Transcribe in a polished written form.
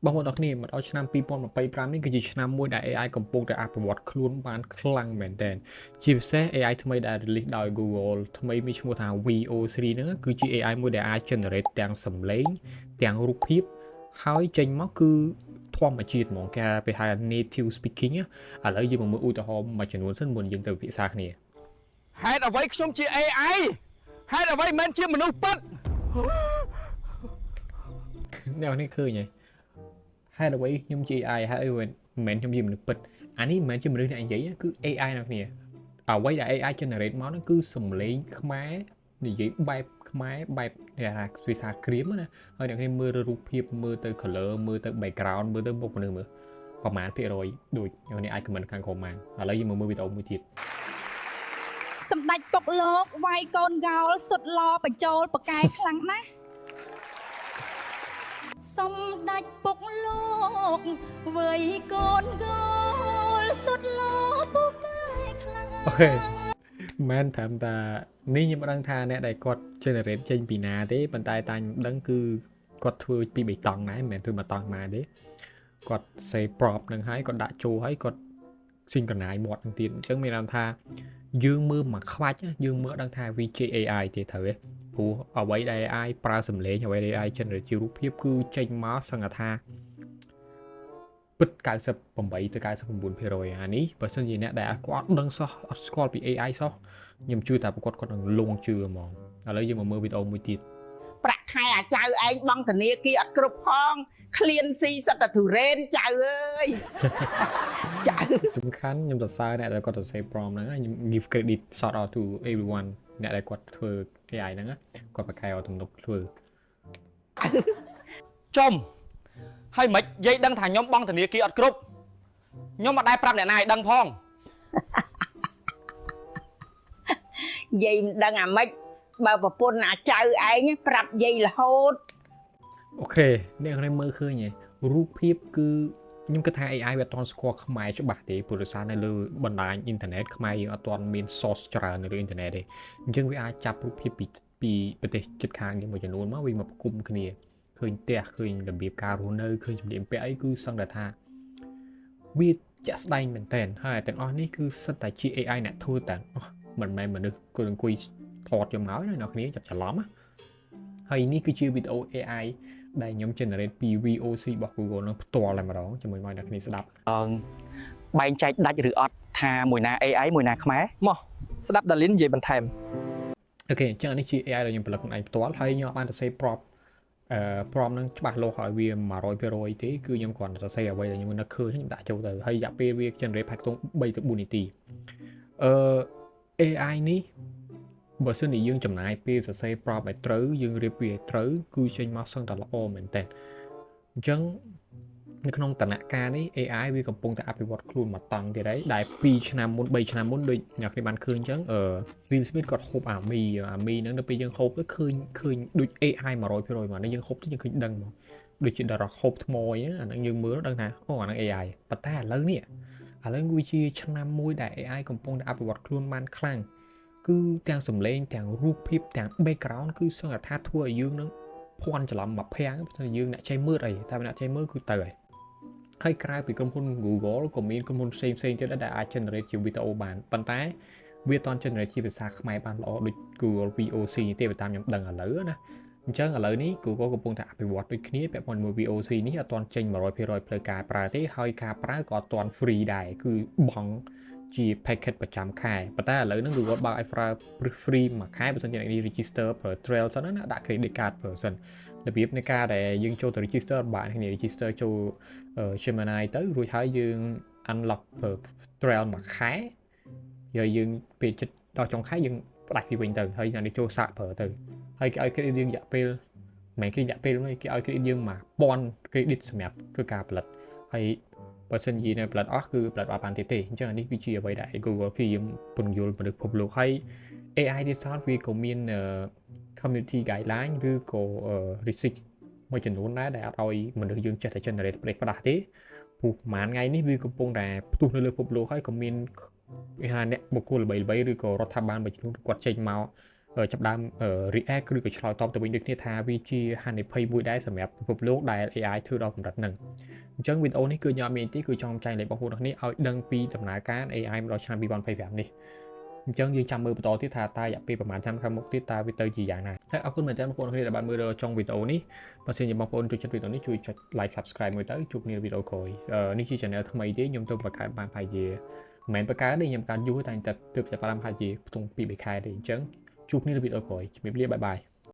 បងប្អូនអរគ្នាមកដល់ឆ្នាំ2025នេះគឺជាឆ្នាំមួយដែល AI កំពុងតែអភិវឌ្ឍខ្លួនបានខ្លាំងមែនទែនជាពិសេស AI ថ្មីដែល release ដោយ Google ថ្មីមានឈ្មោះថា VO3 ហ្នឹងគឺជា AI មួយដែលអាច generate ទាំងសំឡេងទាំងរូបភាពហើយចេញមកគឺធម្មជាតិហ្មងគេហៅ native speaking ឥឡូវយើងមកមើលឧទាហរណ៍មួយចំនួនសិនមុនយើងទៅពិភាក្សាគ្នាហេតុអ្វីខ្ញុំជា AI ហេតុអ្វីមិនជាមនុស្សពិតអ្នកនេះឃើញហ៎ហេតុអ្វីខ្ញុំជា AI ហេតុអ្វីមិនមែនខ្ញុំជាមនុស្សពិតអានេះមិនមែនជាមនុស្សអ្នកនិយាយគឺ AI អ្នកគ្នាអ្វីដែល AI generate មកហ្នឹងគឺសំឡេងខ្មែរនិយាយបែបខ្មែរបែបគេថាភាសាក្រៀមណាហើយអ្នកគ្នាមើលរូបភាពមើលទៅ color មើលទៅ background មើលទៅមុខមនុស្សមើលប្រហែលភាគរយដូចអ្នកនេះអាច comment ខាងក្រោមបានឥឡូវយើងមកមើលវីដេអូមួយទៀតសម្ដេចពុកលោកវាយកូនហ្គោលសុតឡបញ្ចូលបកែខ្លាំងណាស់សម្ដេចពុកលោកវាយកូនហ្គោលសុតឡបកែខ្លាំងអូខេមែនតាមតានេះខ្ញុំមិនដឹងថាអ្នកដែលគាត់ generate ចេញពីណាទេប៉ុន្តែតាខ្ញុំដឹងគឺគាត់ធ្វើពីបេតុងដែរមិនមែនធ្វើមកតង់មកទេគាត់ say prop នឹងហើយគាត់ដាក់ចូលហើយគាត់ synchronize មាត់នឹងទៀតអញ្ចឹងមានន័យថាយើងមើលមកខ្វាច់យើងមើលដឹងថាវាជា AI ទេត្រូវទេព្រោះអ្វីដែល AI ប្រើសំឡេងអ្វីដែល AI generate ជារូបភាពគឺចេញមកសង្កត់ថាពិត98ទៅ99%អានេះបើសិនជាអ្នកដែលគាត់អត់ដឹងសោះអត់ស្គាល់ពី AI សោះខ្ញុំជឿថាគាត់នឹងលងជឿហ្មងឥឡូវយើងមកមើលវីដេអូមួយទៀតប្រាក់ខែអាចៅឯងបងធនាគារអត់គ្រប់ផងឃ្លានស៊ីសិតតែទុរេនចៅអើយចៅសំខាន់ខ្ញុំសរសើរអ្នកដែលគាត់សរសេរ prompt ហ្នឹងខ្ញុំ give credit shout out to everyone អ្នកដែលគាត់ធ្វើ AI ហ្នឹងគាត់បកកែឲ្យទំនុកធ្វើចំហើយមិននិយាយដឹងថាខ្ញុំបងធនាគារអត់គ្រប់ខ្ញុំអត់ដែរប្រាប់អ្នកណាឲ្យដឹងផងយាយមិនដឹងអាម៉េចបើប្រពន្ធអាចៅឯងប្រាប់យាយរហូតអូខេអ្នកនេះមើលឃើញហ៎រូបភាពគឺខ្ញុំគិតថា AI វាអត់ទាន់ស្គាល់ខ្មែរច្បាស់ទេព្រោះដោយសារនៅលើបណ្ដាញអ៊ីនធឺណិតខ្មែរយើងអត់ទាន់មាន source ច្រើននៅលើអ៊ីនធឺណិតទេអញ្ចឹងវាអាចចាប់រូបភាពពីប្រទេសជិតខាងយើងមួយចំនួនមកវាមកផ្គុំគ្នាឃើញផ្ទះឃើញរបៀបការរស់នៅឃើញសម្លៀកបំពាក់អីគឺសង្កត់ថាវាជាក់ស្ដែងមែនតើហើយទាំងអស់នេះគឺសិតតែជា AI អ្នកធ្វើទាំងអស់មិនមែនមនុស្សគាត់អង្គុយថតយកមកណាអ្នកគ្នាចាប់ច្រឡំហើយនេះគឺជាវីដេអូ AI ដែលខ្ញុំ generate ពី VOC របស់ Google នឹងផ្ទាល់តែម្ដងជាមួយមកអ្នកគ្នាស្ដាប់បែងចែកដាច់ឬអត់ថាមួយណា AI មួយណាខ្មែរមកស្ដាប់ដាលីននិយាយបន្ថែមអូខេអញ្ចឹងនេះជា AI ដែលខ្ញុំផលិតខ្លួនឯងផ្ទាល់ហើយខ្ញុំបានសរសេរ prompt prompt នឹងច្បាស់លាស់ឲ្យវា 100% ទេគឺខ្ញុំគ្រាន់តែសរសេរអ្វីដែលខ្ញុំនឹកឃើញខ្ញុំដាក់ចូលទៅហើយរយៈពេលវា generate ផាច់ខ្ទង់3ទៅ4នាទីAI នេះបើសិនជាយើងចំណាយពេលសរសេរ prompt ឲ្យត្រូវយើងរៀបវាឲ្យត្រូវគឺចេញមកសឹងតែល្អមែនតើអញ្ចឹងនៅក្នុងដំណាក់កាលនេះ AI វាកំពុងតែអភិវឌ្ឍខ្លួនមកតង់ទៀតហើយដែល2ឆ្នាំមុន3ឆ្នាំមុនដូចអ្នកគ្នាបានឃើញអញ្ចឹងWill Smith គាត់ហូបអាមីហ្នឹងដល់ពេលយើងហូបទៅឃើញដូច AI 100%មកនេះយើងហូបទៅយើងឃើញដឹងមកដូចជាដល់ហូបថ្មអញ្ចឹងអាហ្នឹងយើងមើលដឹងថាអូអាហ្នឹង AI ប៉ុន្តែឥឡូវវាជាឆ្នាំមួយដែល AI កំពុងតែអភិវឌ្ឍខ្លួនបានខ្លាំងគឺទាំងសំឡេងទាំងរូបភាពទាំង background គឺសង្កត់ថាធ្វើឲ្យយើងនឹងភ័ន្តច្រឡំមកភាំងព្រោះយើងអ្នកចេះមើលអីតែអ្នកចេះមើលគឺទៅហើយក្រៅពីក្រុមហ៊ុន Google ក៏មានក្រុមហ៊ុនផ្សេងទៀតដែលអាច generate ជាវីដេអូបានប៉ុន្តែវាអត់ generate ជាភាសាខ្មែរបានល្អដូច Google VOC ទេតាមខ្ញុំដឹងឥឡូវណាអញ្ចឹងឥឡូវនេះ Google កំពុងតែអភិវឌ្ឍដូចគ្នាពាក់ព័ន្ធមួយ VOC នេះអត់ទាន់ចេញ 100% ផ្លូវការប្រើទេហើយការប្រើក៏អត់ទាន់ free ដែរគឺបង់ជា package ប្រចាំខែប៉ុន្តែឥឡូវហ្នឹង Google បើកឲ្យប្រើ free មួយខែបើសិនជាអ្នកនេះ register ប្រើ trial សិនណាដាក់ credit card ប្រើសិនរបៀបនៃការដែលយើងចូលទៅ register បាក់គ្នា register ចូល Gemini ទៅរួចហើយយើង unlock trial មួយខែហើយយើងពេលចិត្តដល់ចុងខែយើងផ្ដាច់ពីវិញទៅហើយអ្នកនេះចូលសាកប្រើទៅហើយគេឲ្យ credit យើងរយៈពេលមិនមែនគេរយៈពេលទេគេឲ្យ credit យើង1000 credit សម្រាប់ធ្វើការផលិតហើយបើសិនជានៅផលិតអស់គឺផលិតបានទៀតទេអញ្ចឹងនេះគឺជាអ្វីដែល Google ព្យាយាមពន្យល់មនុស្សពិភពលោកហើយ AI នេះសោតវាក៏មានcommunity guideline ឬក៏ research មួយចំនួនដែរដែលអត់ឲ្យមនុស្សយើងចេះតែ generate ផ្ដាស់ទេព្រោះប្រហែលថ្ងៃនេះវាកំពុងតែផ្ទុះនៅលើពិភពលោកហើយក៏មានគេថាអ្នកបុគ្គលល្បីៗឬក៏រដ្ឋាភិបាលមួយចំនួនគាត់ចេញមក ចាប់ដើម react ឬក៏ឆ្លើយតបទៅវិញដូចគ្នាថាវាជាហានិភ័យមួយដែរសម្រាប់ពិភពលោកដែល AI ធ្វើដល់កម្រិតហ្នឹងអញ្ចឹងវីដេអូនេះគឺខ្ញុំមានទីគឺចង់ចែកលេខបងប្អូនគ្នាឲ្យដឹងពីដំណើរការ AI មកដល់ឆ្នាំ2025នេះអញ្ចឹងយើងចាំមើលបន្តទៀតថាតើរយៈពេលប្រហែលឆ្នាំខាងមុខទៀតតើវាទៅជាយ៉ាងណាហើយអរគុណមែនទែនបងប្អូនគ្នាដែលបានមើលដល់ចុងវីដេអូនេះបើសិនជាបងប្អូនចូលចិត្តវីដេអូនេះជួយចុច like subscribe មួយទៅជួបគ្នាវីដេអូក្រោយនេះជា channel ថ្មីទេខ្ញុំទៅបង្កើតបានប្រហែលជាមិនមែនបង្កើតទេខ្ញុំបង្កើតយូរតែតែទើបចាប់ផ្ដើមប្រហែលជាខ្ទង់2-3 ខែទេអញ្ចឹងជួបគ្នានៅវីដេអូក្រោយជំរាបលាបាយបាយ